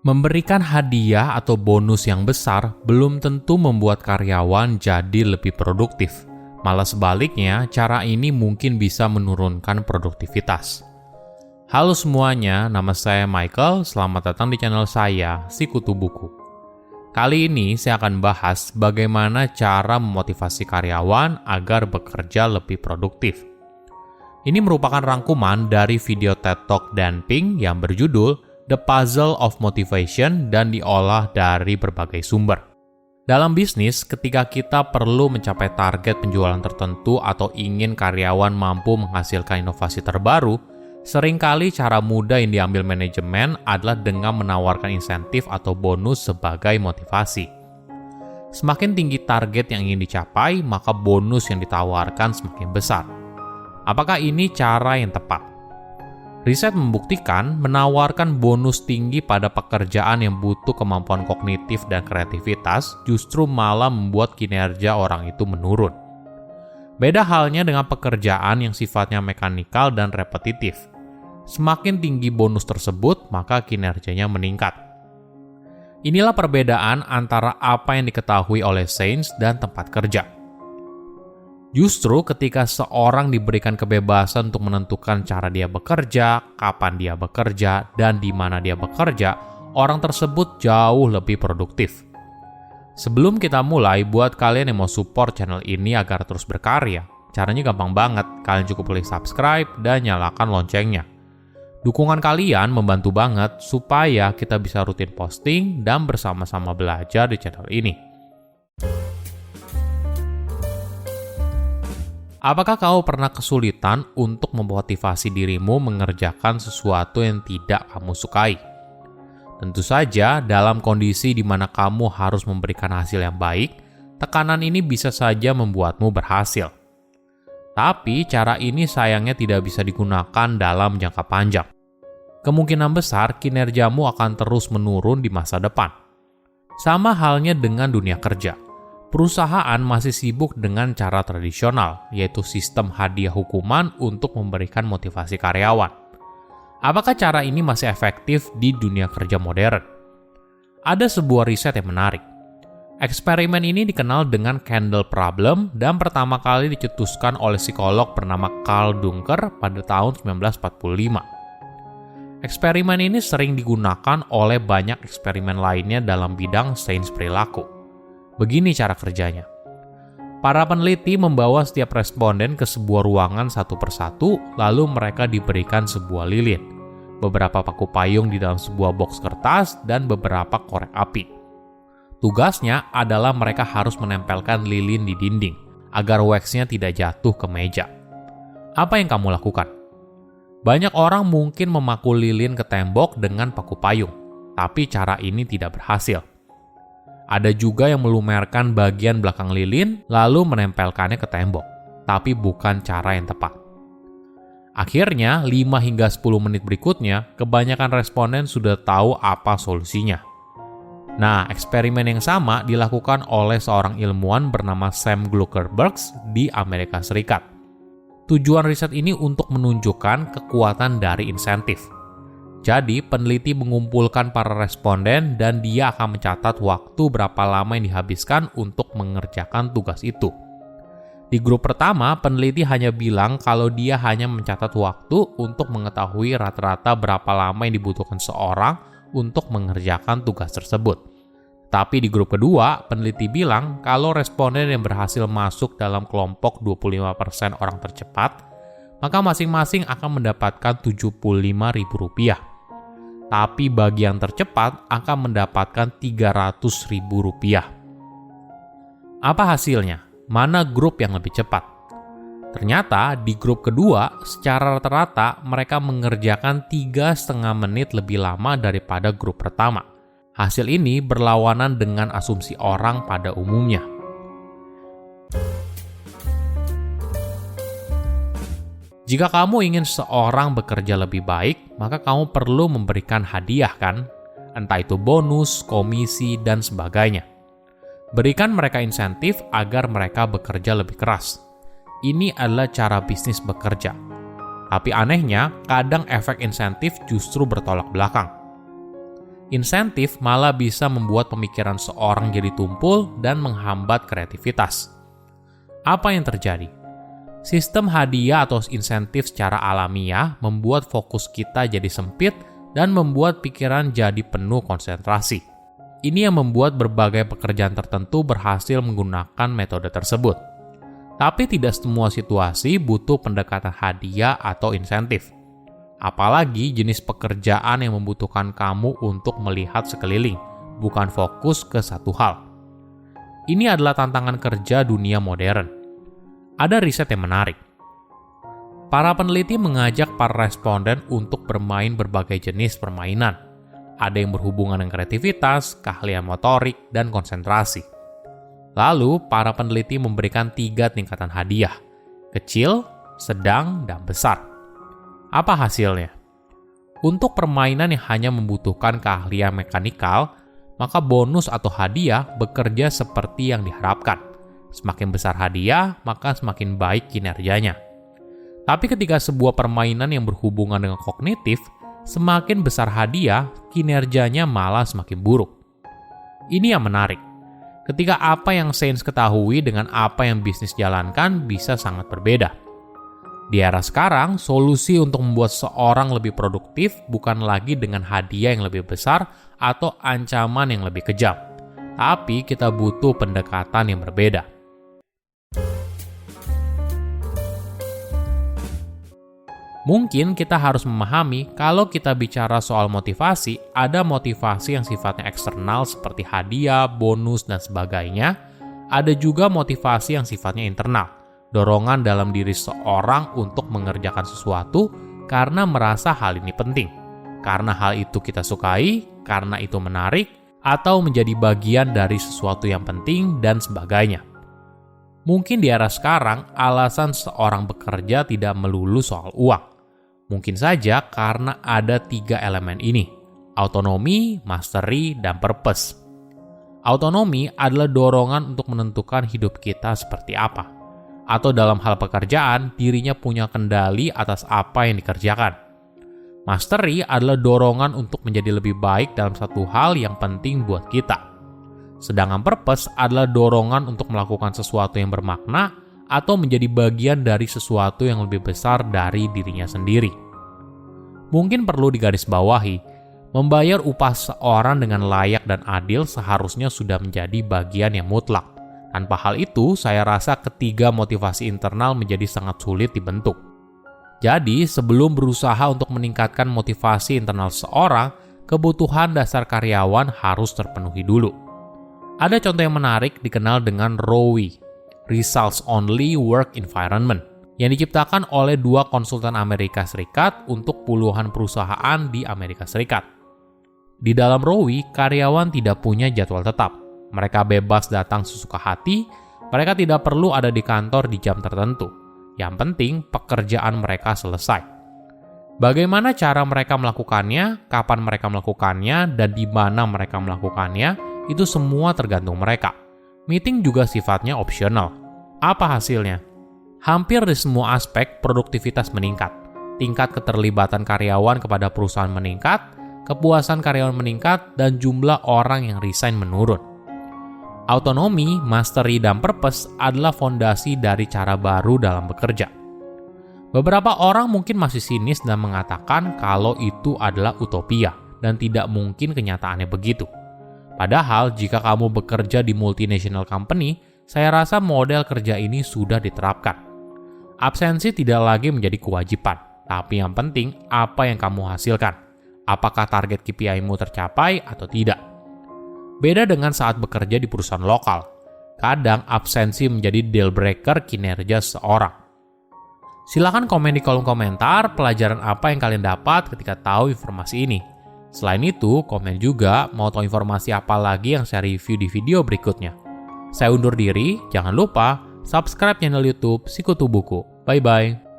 Memberikan hadiah atau bonus yang besar belum tentu membuat karyawan jadi lebih produktif. Malah sebaliknya, cara ini mungkin bisa menurunkan produktivitas. Halo semuanya, nama saya Michael. Selamat datang di channel saya, Sikutu Buku. Kali ini saya akan bahas bagaimana cara memotivasi karyawan agar bekerja lebih produktif. Ini merupakan rangkuman dari video TED Talk Dan Pink yang berjudul The Puzzle of Motivation dan diolah dari berbagai sumber. Dalam bisnis, ketika kita perlu mencapai target penjualan tertentu atau ingin karyawan mampu menghasilkan inovasi terbaru, seringkali cara mudah yang diambil manajemen adalah dengan menawarkan insentif atau bonus sebagai motivasi. Semakin tinggi target yang ingin dicapai, maka bonus yang ditawarkan semakin besar. Apakah ini cara yang tepat? Riset membuktikan menawarkan bonus tinggi pada pekerjaan yang butuh kemampuan kognitif dan kreativitas justru malah membuat kinerja orang itu menurun. Beda halnya dengan pekerjaan yang sifatnya mekanikal dan repetitif. Semakin tinggi bonus tersebut, maka kinerjanya meningkat. Inilah perbedaan antara apa yang diketahui oleh sains dan tempat kerja. Justru ketika seorang diberikan kebebasan untuk menentukan cara dia bekerja, kapan dia bekerja, dan di mana dia bekerja, orang tersebut jauh lebih produktif. Sebelum kita mulai, buat kalian yang mau support channel ini agar terus berkarya, caranya gampang banget. Kalian cukup klik subscribe dan nyalakan loncengnya. Dukungan kalian membantu banget supaya kita bisa rutin posting dan bersama-sama belajar di channel ini. Apakah kau pernah kesulitan untuk memotivasi dirimu mengerjakan sesuatu yang tidak kamu sukai? Tentu saja, dalam kondisi di mana kamu harus memberikan hasil yang baik, tekanan ini bisa saja membuatmu berhasil. Tapi, cara ini sayangnya tidak bisa digunakan dalam jangka panjang. Kemungkinan besar kinerjamu akan terus menurun di masa depan. Sama halnya dengan dunia kerja. Perusahaan masih sibuk dengan cara tradisional, yaitu sistem hadiah hukuman untuk memberikan motivasi karyawan. Apakah cara ini masih efektif di dunia kerja modern? Ada sebuah riset yang menarik. Eksperimen ini dikenal dengan Candle Problem dan pertama kali dicetuskan oleh psikolog bernama Carl Dunker pada tahun 1945. Eksperimen ini sering digunakan oleh banyak eksperimen lainnya dalam bidang sains perilaku. Begini cara kerjanya. Para peneliti membawa setiap responden ke sebuah ruangan satu persatu, lalu mereka diberikan sebuah lilin, beberapa paku payung di dalam sebuah boks kertas, dan beberapa korek api. Tugasnya adalah mereka harus menempelkan lilin di dinding, agar wax-nya tidak jatuh ke meja. Apa yang kamu lakukan? Banyak orang mungkin memakul lilin ke tembok dengan paku payung, tapi cara ini tidak berhasil. Ada juga yang melumerkan bagian belakang lilin lalu menempelkannya ke tembok, tapi bukan cara yang tepat. Akhirnya, 5 hingga 10 menit berikutnya, kebanyakan responden sudah tahu apa solusinya. Nah, eksperimen yang sama dilakukan oleh seorang ilmuwan bernama Sam Gluckerberg di Amerika Serikat. Tujuan riset ini untuk menunjukkan kekuatan dari insentif. Jadi, peneliti mengumpulkan para responden dan dia akan mencatat waktu berapa lama yang dihabiskan untuk mengerjakan tugas itu. Di grup pertama, peneliti hanya bilang kalau dia hanya mencatat waktu untuk mengetahui rata-rata berapa lama yang dibutuhkan seorang untuk mengerjakan tugas tersebut. Tapi di grup kedua, peneliti bilang kalau responden yang berhasil masuk dalam kelompok 25% orang tercepat, maka masing-masing akan mendapatkan Rp75.000. Tapi bagi yang tercepat akan mendapatkan Rp300.000. Apa hasilnya? Mana grup yang lebih cepat? Ternyata di grup kedua, secara rata-rata mereka mengerjakan 3,5 menit lebih lama daripada grup pertama. Hasil ini berlawanan dengan asumsi orang pada umumnya. Jika kamu ingin seorang bekerja lebih baik, maka kamu perlu memberikan hadiah kan? Entah itu bonus, komisi, dan sebagainya. Berikan mereka insentif agar mereka bekerja lebih keras. Ini adalah cara bisnis bekerja. Tapi anehnya, kadang efek insentif justru bertolak belakang. Insentif malah bisa membuat pemikiran seorang jadi tumpul dan menghambat kreativitas. Apa yang terjadi? Sistem hadiah atau insentif secara alamiah membuat fokus kita jadi sempit dan membuat pikiran jadi penuh konsentrasi. Ini yang membuat berbagai pekerjaan tertentu berhasil menggunakan metode tersebut. Tapi tidak semua situasi butuh pendekatan hadiah atau insentif. Apalagi jenis pekerjaan yang membutuhkan kamu untuk melihat sekeliling, bukan fokus ke satu hal. Ini adalah tantangan kerja dunia modern. Ada riset yang menarik. Para peneliti mengajak para responden untuk bermain berbagai jenis permainan. Ada yang berhubungan dengan kreativitas, keahlian motorik, dan konsentrasi. Lalu, para peneliti memberikan 3 tingkatan hadiah: kecil, sedang, dan besar. Apa hasilnya? Untuk permainan yang hanya membutuhkan keahlian mekanikal, maka bonus atau hadiah bekerja seperti yang diharapkan. Semakin besar hadiah, maka semakin baik kinerjanya. Tapi ketika sebuah permainan yang berhubungan dengan kognitif, semakin besar hadiah, kinerjanya malah semakin buruk. Ini yang menarik. Ketika apa yang sains ketahui dengan apa yang bisnis jalankan bisa sangat berbeda. Di era sekarang, solusi untuk membuat seorang lebih produktif bukan lagi dengan hadiah yang lebih besar atau ancaman yang lebih kejam. Tapi kita butuh pendekatan yang berbeda. Mungkin kita harus memahami kalau kita bicara soal motivasi, ada motivasi yang sifatnya eksternal seperti hadiah, bonus, dan sebagainya. Ada juga motivasi yang sifatnya internal, dorongan dalam diri seorang untuk mengerjakan sesuatu karena merasa hal ini penting, karena hal itu kita sukai, karena itu menarik, atau menjadi bagian dari sesuatu yang penting, dan sebagainya. Mungkin di era sekarang, alasan seorang bekerja tidak melulu soal uang. Mungkin saja karena ada 3 elemen ini: autonomi, mastery, dan purpose. Autonomi adalah dorongan untuk menentukan hidup kita seperti apa. Atau dalam hal pekerjaan, dirinya punya kendali atas apa yang dikerjakan. Mastery adalah dorongan untuk menjadi lebih baik dalam satu hal yang penting buat kita. Sedangkan purpose adalah dorongan untuk melakukan sesuatu yang bermakna atau menjadi bagian dari sesuatu yang lebih besar dari dirinya sendiri. Mungkin perlu digarisbawahi, membayar upah seorang dengan layak dan adil seharusnya sudah menjadi bagian yang mutlak. Tanpa hal itu, saya rasa ketiga motivasi internal menjadi sangat sulit dibentuk. Jadi, sebelum berusaha untuk meningkatkan motivasi internal seorang, kebutuhan dasar karyawan harus terpenuhi dulu. Ada contoh yang menarik dikenal dengan ROWE, Results Only Work Environment, yang diciptakan oleh 2 konsultan Amerika Serikat untuk puluhan perusahaan di Amerika Serikat. Di dalam ROWE, karyawan tidak punya jadwal tetap. Mereka bebas datang sesuka hati, mereka tidak perlu ada di kantor di jam tertentu. Yang penting, pekerjaan mereka selesai. Bagaimana cara mereka melakukannya, kapan mereka melakukannya, dan di mana mereka melakukannya, itu semua tergantung mereka. Meeting juga sifatnya opsional. Apa hasilnya? Hampir di semua aspek produktivitas meningkat. Tingkat keterlibatan karyawan kepada perusahaan meningkat, kepuasan karyawan meningkat, dan jumlah orang yang resign menurun. Autonomi, mastery, dan purpose adalah fondasi dari cara baru dalam bekerja. Beberapa orang mungkin masih sinis dan mengatakan kalau itu adalah utopia dan tidak mungkin kenyataannya begitu. Padahal, jika kamu bekerja di multinational company, saya rasa model kerja ini sudah diterapkan. Absensi tidak lagi menjadi kewajiban, tapi yang penting apa yang kamu hasilkan. Apakah target KPI-mu tercapai atau tidak? Beda dengan saat bekerja di perusahaan lokal. Kadang absensi menjadi deal breaker kinerja seseorang. Silakan komen di kolom komentar pelajaran apa yang kalian dapat ketika tahu informasi ini. Selain itu, komen juga mau tahu informasi apa lagi yang saya review di video berikutnya. Saya undur diri, jangan lupa subscribe channel YouTube Sikutu Buku. Bye-bye.